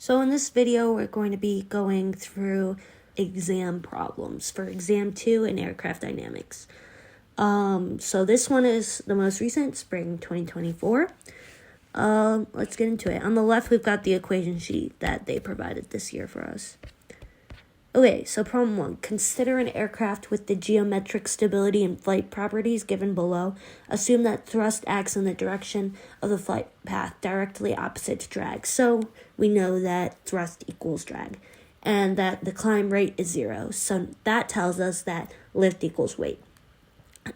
So in this video, we're going to be going through exam problems for exam 2 in aircraft dynamics. So this one is the most recent, spring 2024. Let's get into it. On the left, we've got the equation sheet that they provided this year for us. Okay, so problem 1. Consider an aircraft with the geometric stability and flight properties given below. Assume that thrust acts in the direction of the flight path directly opposite to drag. So we know that thrust equals drag and that the climb rate is 0. So that tells us that lift equals weight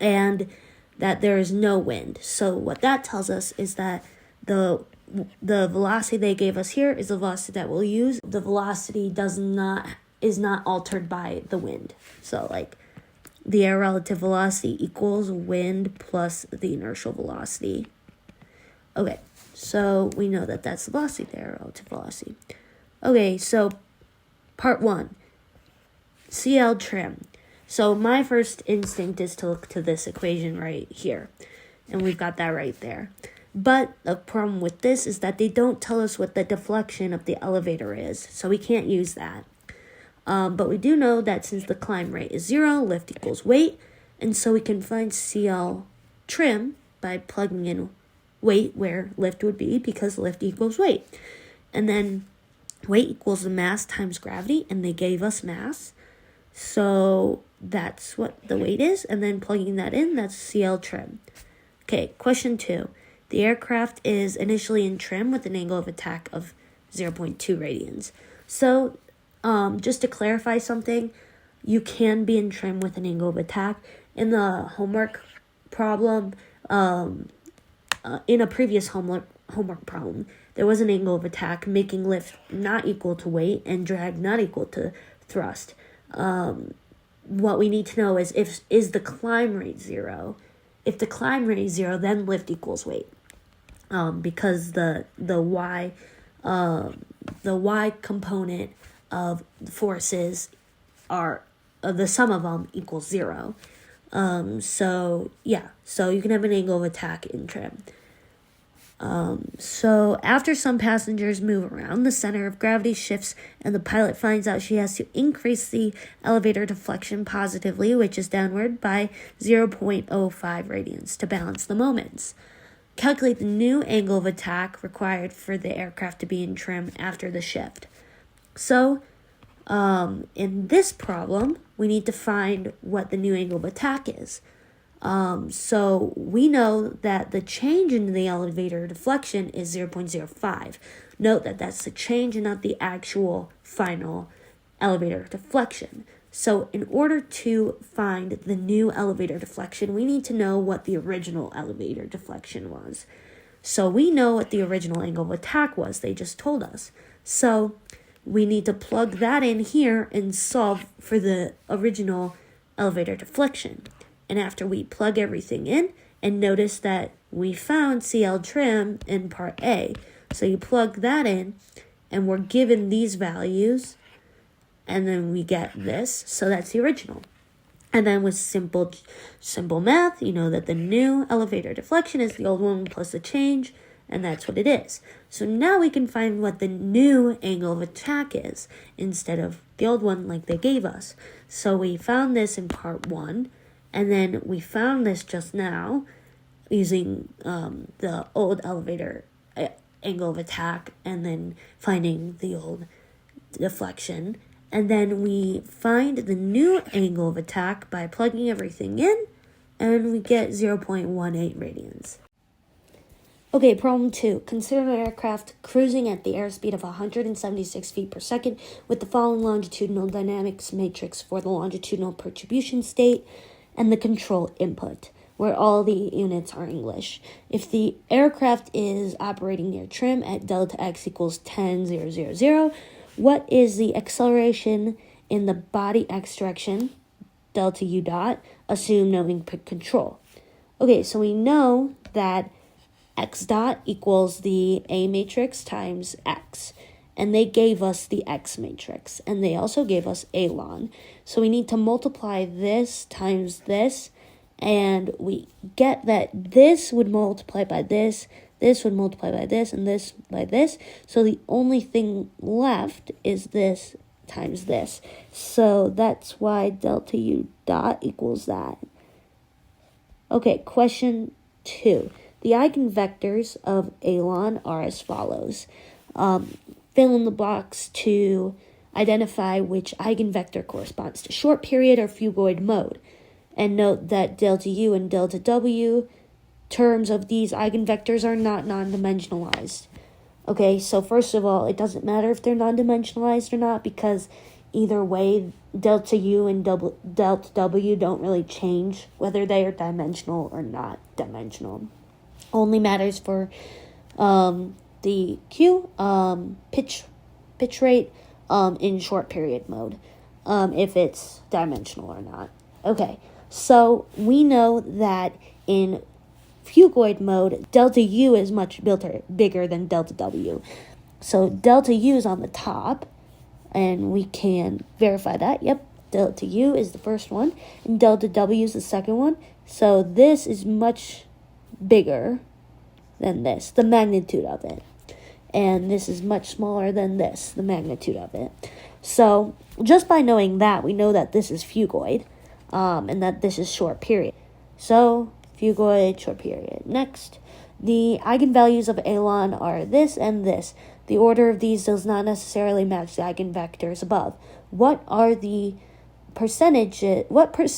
and that there is no wind. So what that tells us is that the velocity they gave us here is the velocity that we'll use. The velocity is not altered by the wind. So like the air relative velocity equals wind plus the inertial velocity. Okay, so we know that that's the velocity, the air relative velocity. Okay, so part 1, CL trim. So my first instinct is to look to this equation right here. And we've got that right there. But the problem with this is that they don't tell us what the deflection of the elevator is. So we can't use that. But we do know that since the climb rate is 0, lift equals weight. And so we can find CL trim by plugging in weight where lift would be, because lift equals weight. And then weight equals the mass times gravity, and they gave us mass. So that's what the weight is. And then plugging that in, that's CL trim. Okay, question 2. The aircraft is initially in trim with an angle of attack of 0.2 radians. So just to clarify something, you can be in trim with an angle of attack. In the homework problem, in a previous homework problem, there was an angle of attack making lift not equal to weight and drag not equal to thrust. What we need to know is is the climb rate 0? If the climb rate is 0, then lift equals weight. Because the y component of the forces are the sum of them equals 0. So you can have an angle of attack in trim. So after some passengers move around, the center of gravity shifts and the pilot finds out she has to increase the elevator deflection positively, which is downward, by 0.05 radians to balance the moments. Calculate the new angle of attack required for the aircraft to be in trim after the shift. So, in this problem, we need to find what the new angle of attack is. So we know that the change in the elevator deflection is 0.05. Note that that's the change and not the actual final elevator deflection. So in order to find the new elevator deflection, we need to know what the original elevator deflection was. So we know what the original angle of attack was. They just told us. So we need to plug that in here and solve for the original elevator deflection. And after we plug everything in, and notice that we found CL trim in part A. So you plug that in, and we're given these values, and then we get this. So that's the original. And then with simple math, you know that the new elevator deflection is the old one plus the change, and that's what it is. So now we can find what the new angle of attack is instead of the old one like they gave us. So we found this in part 1, and then we found this just now using the old elevator angle of attack and then finding the old deflection. And then we find the new angle of attack by plugging everything in, and we get 0.18 radians. Okay, problem 2. Consider an aircraft cruising at the airspeed of 176 feet per second with the following longitudinal dynamics matrix for the longitudinal perturbation state and the control input, where all the units are English. If the aircraft is operating near trim at delta x equals 10,000, what is the acceleration in the body x direction, delta u dot, assume no input control? Okay, so we know that x dot equals the A matrix times x. And they gave us the x matrix. And they also gave us A ln. So we need to multiply this times this. And we get that this would multiply by this. this would multiply by this, and this by this. So the only thing left is this times this. So that's why delta U dot equals that. Okay, question 2. The eigenvectors of Alon are as follows. Fill in the box to identify which eigenvector corresponds to short period or fugoid mode. And note that delta U and delta W terms of these eigenvectors are not non-dimensionalized. Okay, so first of all, it doesn't matter if they're non-dimensionalized or not, because either way, delta U and delta W don't really change whether they are dimensional or not dimensional. Only matters for the Q, pitch rate in short period mode, if it's dimensional or not. Okay, so we know that in fugoid mode, delta U is much bigger than delta W. So delta U is on the top, and we can verify that. Yep, delta U is the first one, and delta W is the second one. So this is much bigger than this, the magnitude of it. And this is much smaller than this, the magnitude of it. So just by knowing that, we know that this is fugoid, and that this is short period. So fugoid, short period. Next, the eigenvalues of Alon are this and this. The order of these does not necessarily match the eigenvectors above. What are the percentages?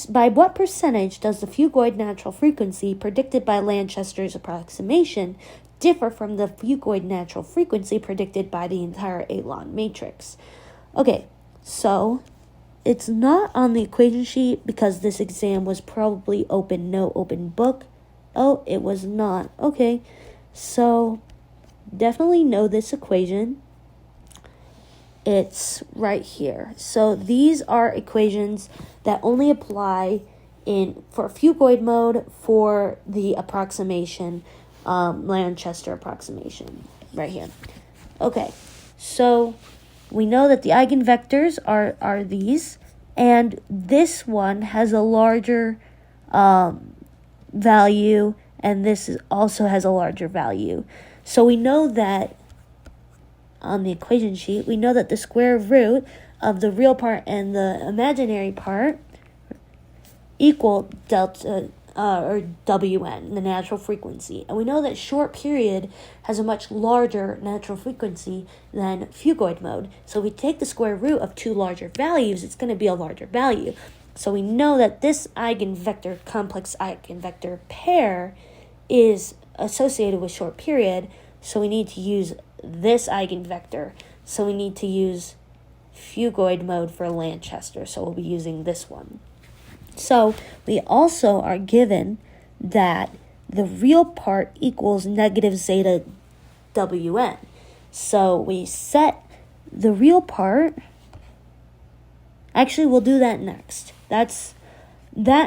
By what percentage does the fugoid natural frequency predicted by Lanchester's approximation differ from the fugoid natural frequency predicted by the entire Alon matrix? Okay, so it's not on the equation sheet because this exam was probably no open book. Oh, it was not. Okay, so definitely know this equation. It's right here. So these are equations that only apply for fugoid mode for the approximation, Lanchester approximation, right here. Okay, so we know that the eigenvectors are these, and this one has a larger value, and this also has a larger value. So we know that on the equation sheet, we know that the square root of the real part and the imaginary part equal delta or Wn, the natural frequency. And we know that short period has a much larger natural frequency than fugoid mode. So we take the square root of two larger values, it's going to be a larger value. So we know that this eigenvector, complex eigenvector pair is associated with short period. So we need to use this eigenvector. So we need to use fugoid mode for Lanchester. So we'll be using this one. So we also are given that the real part equals negative zeta Wn. So we set the real part. Actually, we'll do that next. That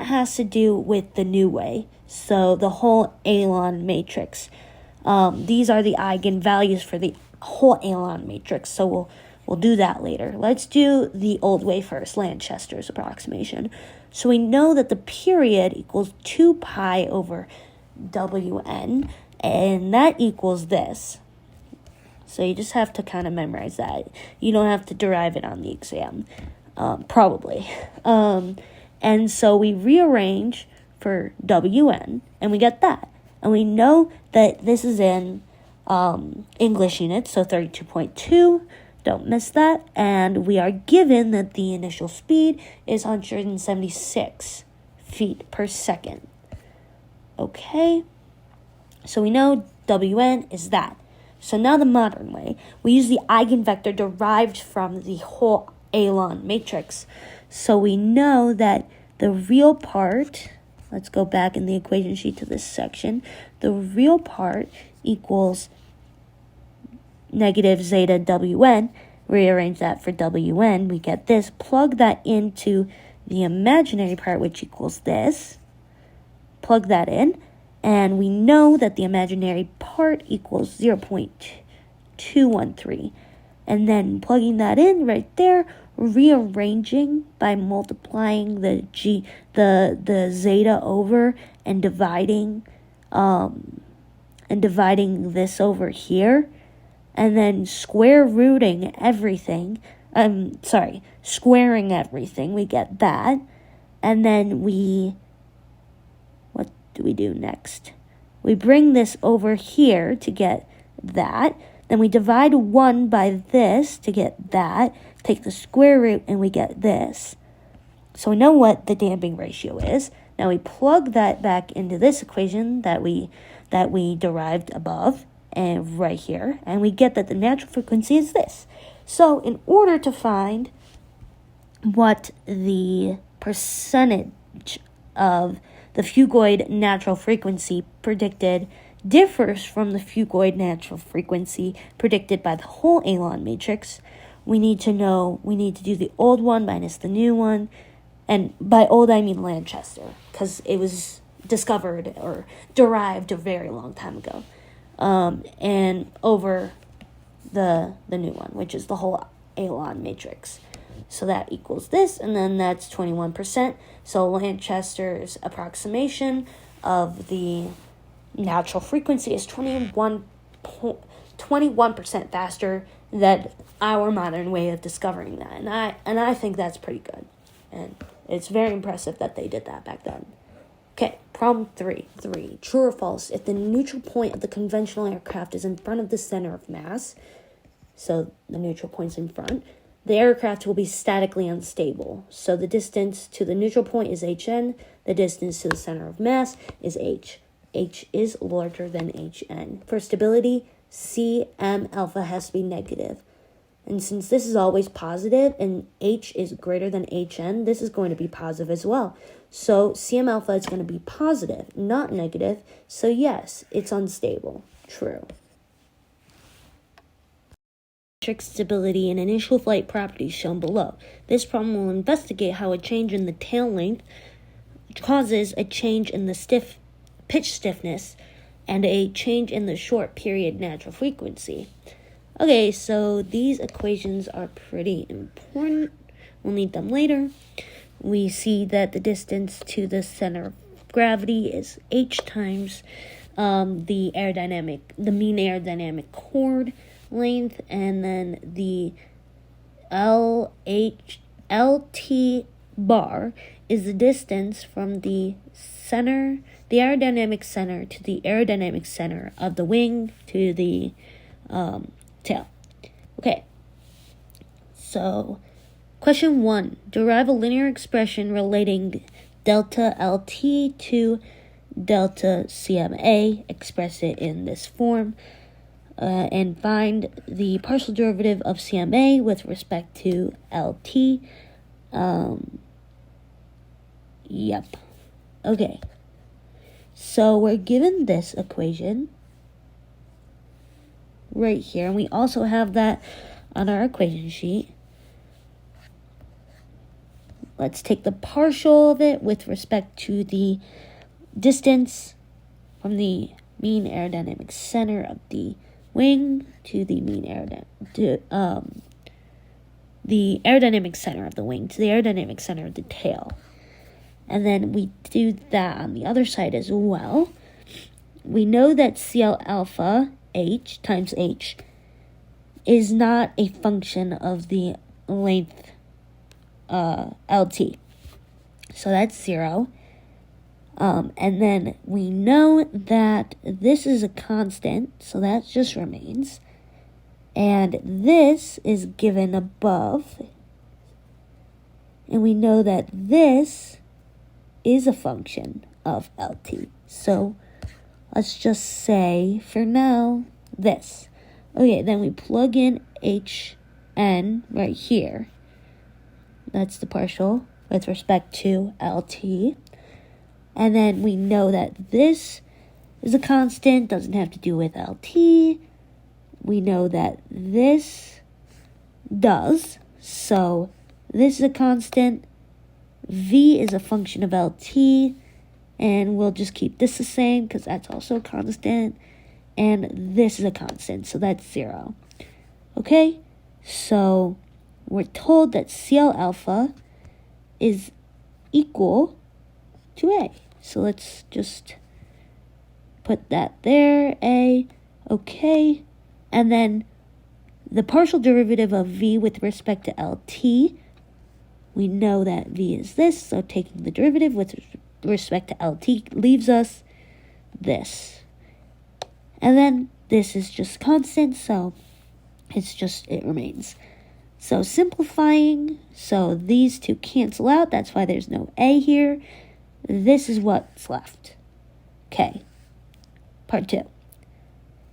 has to do with the new way. So the whole Alon matrix. These are the eigenvalues for the whole Alon matrix. So we'll do that later. Let's do the old way first, Lanchester's approximation. So we know that the period equals 2 pi over Wn, and that equals this. So you just have to kind of memorize that. You don't have to derive it on the exam, probably. And so we rearrange for Wn, and we get that. And we know that this is in English units, so 32.2. Don't miss that. And we are given that the initial speed is 176 feet per second. Okay. So we know Wn is that. So now the modern way. We use the eigenvector derived from the whole Alon matrix. So we know that the real part, let's go back in the equation sheet to this section. The real part equals negative zeta Wn. Rearrange that for Wn. We get this. Plug that into the imaginary part, which equals this. Plug that in. And we know that the imaginary part equals 0.213. And then plugging that in right there, rearranging by multiplying the zeta over and dividing and dividing this over here, and then squaring everything, we get that. And then what do we do next? We bring this over here to get that. Then we divide 1 by this to get that. Take the square root and we get this. So we know what the damping ratio is. Now we plug that back into this equation that we derived above and right here, and we get that the natural frequency is this. So in order to find what the percentage of the phugoid natural frequency predicted differs from the phugoid natural frequency predicted by the whole Alon matrix, we need to do the old one minus the new one. And by old, I mean Lanchester, because it was discovered or derived a very long time ago. And over the new one, which is the whole Alon matrix. So that equals this, and then that's 21%. So Lanchester's approximation of the natural frequency is 21% faster than our modern way of discovering that. And I think that's pretty good. And it's very impressive that they did that back then. Okay, problem 3. True or false? If the neutral point of the conventional aircraft is in front of the center of mass, so the neutral point's in front, the aircraft will be statically unstable. So the distance to the neutral point is hn, the distance to the center of mass is h. H is larger than hn. For stability, Cm alpha has to be negative. And since this is always positive and h is greater than hn, this is going to be positive as well. So Cm alpha is going to be positive, not negative. So yes, it's unstable. True. Metric stability and initial flight properties shown below. This problem will investigate how a change in the tail length causes a change in the pitch stiffness and a change in the short period natural frequency. Okay, so these equations are pretty important. We'll need them later. We see that the distance to the center of gravity is h times the mean aerodynamic chord length, and then the LT bar is the distance from the aerodynamic center to the aerodynamic center of the wing to the tail. Okay, so question 1. Derive a linear expression relating delta LT to delta CMA. Express it in this form. And find the partial derivative of CMA with respect to LT. Yep. Okay. So we're given this equation right here, and we also have that on our equation sheet. Let's take the partial of it with respect to the distance from the mean aerodynamic center of the wing to the the aerodynamic center of the wing to the aerodynamic center of the tail. And then we do that on the other side as well. We know that CL alpha h times h is not a function of the length LT. So that's 0. And then we know that this is a constant, so that just remains. And this is given above. And we know that this is a function of LT. So let's just say, for now, this. Okay, then we plug in HN right here. That's the partial with respect to LT. And then we know that this is a constant, doesn't have to do with LT. We know that this does. So this is a constant. V is a function of LT. And we'll just keep this the same because that's also a constant. And this is a constant, so that's 0. Okay? So we're told that CL alpha is equal to A. So let's just put that there, A, okay. And then the partial derivative of V with respect to LT, we know that V is this, so taking the derivative with respect to LT leaves us this. And then this is just constant, so it remains. So simplifying, so these two cancel out, that's why there's no A here. This is what's left. Okay, part 2.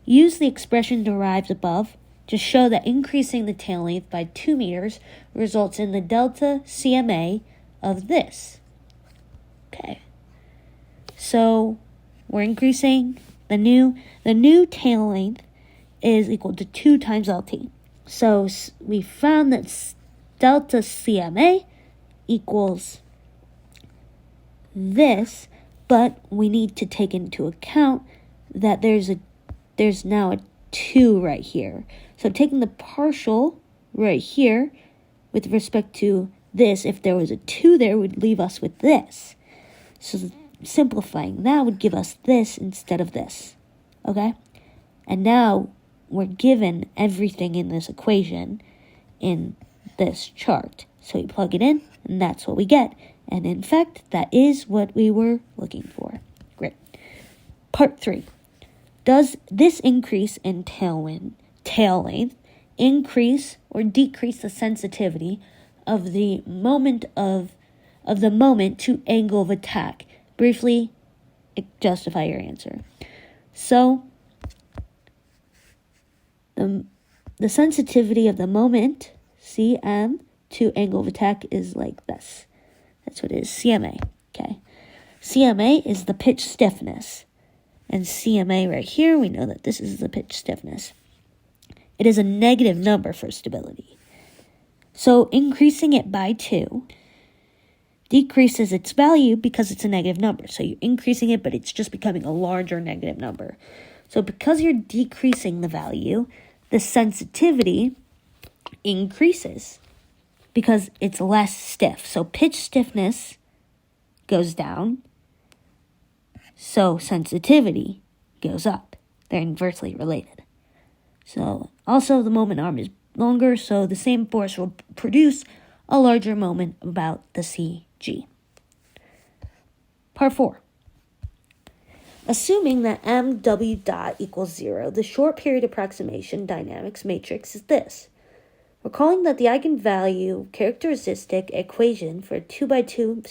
Use the expression derived above to show that increasing the tail length by 2 meters results in the delta CMA of this. Okay, so we're increasing the new tail length is equal to 2 times LT. So we found that delta CMA equals this, but we need to take into account that there's now a 2 right here. So taking the partial right here with respect to this, if there was a 2 there, would leave us with this. So simplifying that would give us this instead of this. Okay? And now we're given everything in this equation in this chart. So we plug it in, and that's what we get. And in fact, that is what we were looking for. Great. Part 3. Does this increase in tail length increase or decrease the sensitivity of the moment to angle of attack? Briefly, justify your answer. So, the sensitivity of the moment, CM, to angle of attack is like this. That's what it is, CMA. Okay. CMA is the pitch stiffness. And CMA right here, we know that this is the pitch stiffness. It is a negative number for stability. So increasing it by 2 decreases its value because it's a negative number. So you're increasing it, but it's just becoming a larger negative number. So because you're decreasing the value, the sensitivity increases because it's less stiff. So pitch stiffness goes down, so sensitivity goes up. They're inversely related. So also the moment arm is longer, so the same force will produce a larger moment about the CG. Part 4. Assuming that MW dot equals 0, the short period approximation dynamics matrix is this. Recalling that the eigenvalue characteristic equation for a 2x2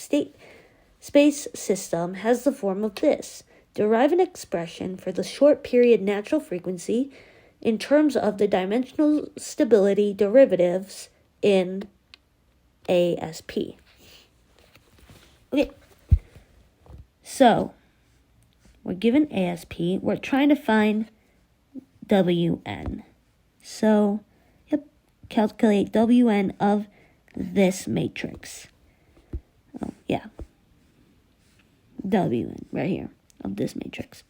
space system has the form of this. Derive an expression for the short period natural frequency in terms of the dimensional stability derivatives in ASP. Okay, so we're given ASP. We're trying to find WN. So, calculate WN of this matrix. Oh, yeah. WN right here of this matrix.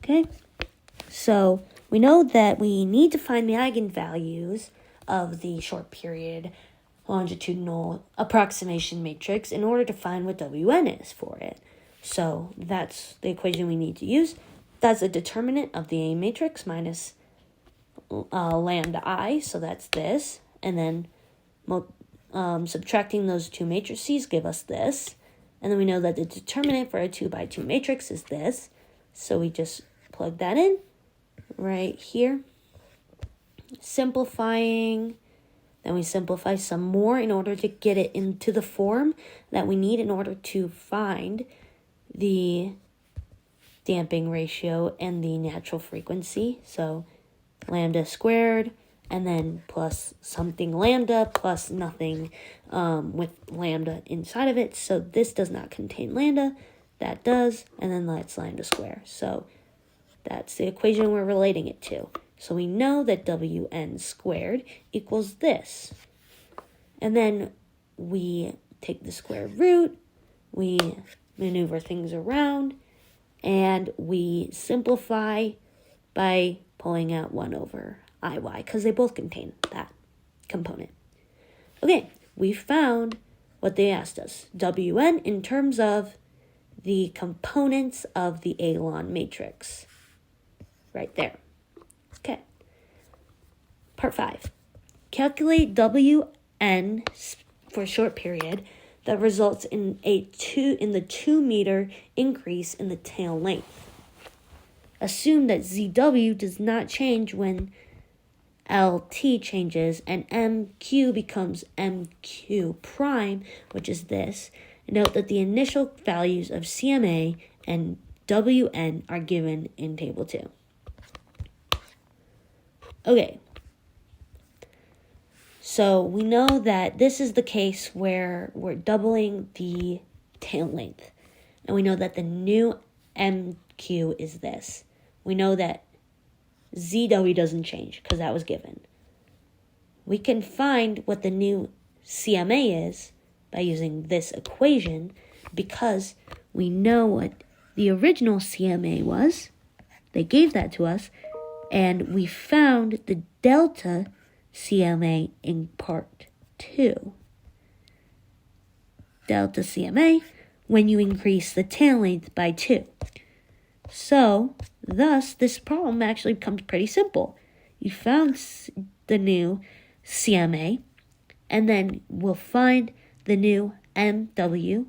Okay? So, we know that we need to find the eigenvalues of the short period longitudinal approximation matrix in order to find what WN is for it. So that's the equation we need to use. That's a determinant of the A matrix minus lambda I, so that's this. And then subtracting those two matrices give us this. And then we know that the determinant for a 2x2 matrix is this. So we just plug that in right here. Simplifying. Then we simplify some more in order to get it into the form that we need in order to find the damping ratio and the natural frequency. So lambda squared and then plus something lambda plus nothing with lambda inside of it. So this does not contain lambda. That does. And then that's lambda squared. So that's the equation we're relating it to. So we know that WN squared equals this. And then we take the square root, we maneuver things around, and we simplify by pulling out 1 over IY, because they both contain that component. Okay, we found what they asked us. WN in terms of the components of the Alon matrix. Right there. Okay. Part 5. Calculate Wn for a short period that results in the 2 meter increase in the tail length. Assume that ZW does not change when LT changes and MQ becomes MQ prime, which is this. Note that the initial values of CMA and WN are given in Table 2. Okay. So we know that this is the case where we're doubling the tail length. And we know that the new MQ is this. We know that ZW doesn't change because that was given. We can find what the new CMA is by using this equation because we know what the original CMA was. They gave that to us. And we found the delta CMA in part 2. Delta CMA when you increase the tail length by 2. So, thus, this problem actually becomes pretty simple. You found the new CMA, and then we'll find the new MW,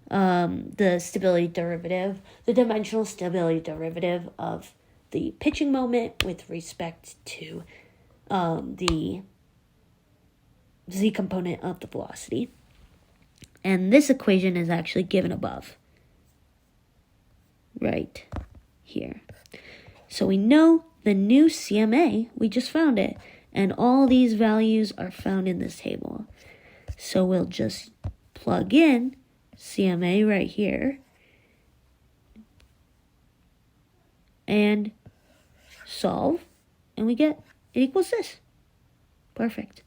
the stability derivative, the dimensional stability derivative of the pitching moment with respect to the z component of the velocity. And this equation is actually given above. Right here. So we know the new CMA, we just found it. And all these values are found in this table. So we'll just plug in CMA right here. And solve. And we get it equals this. Perfect.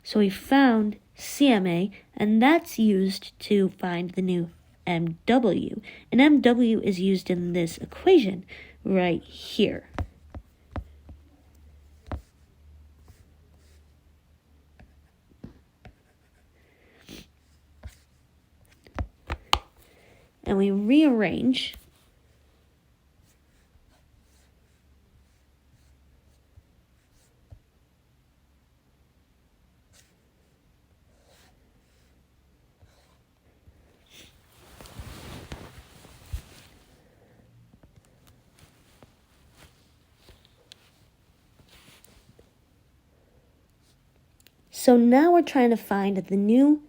So we found CMA, and that's used to find the new MW. And MW is used in this equation right here. And we rearrange So now we're trying to find the new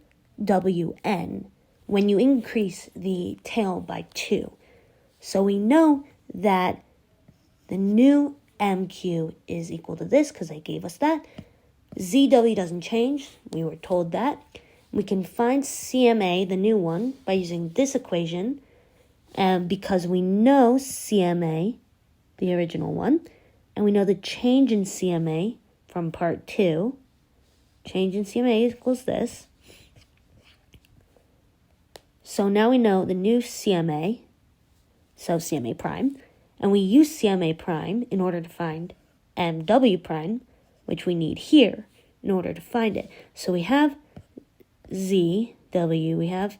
WN when you increase the tail by 2. So we know that the new MQ is equal to this because they gave us that. ZW doesn't change. We were told that. We can find CMA, the new one, by using this equation. And because we know CMA, the original one, and we know the change in CMA from part 2. Change in CMA equals this. So now we know the new CMA, so CMA prime, and we use CMA prime in order to find MW prime, which we need here in order to find it. So we have ZW, we have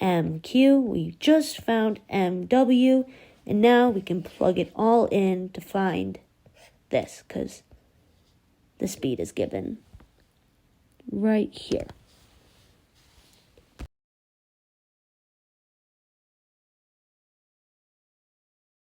MQ, we just found MW, and now we can plug it all in to find this, because the speed is given right here.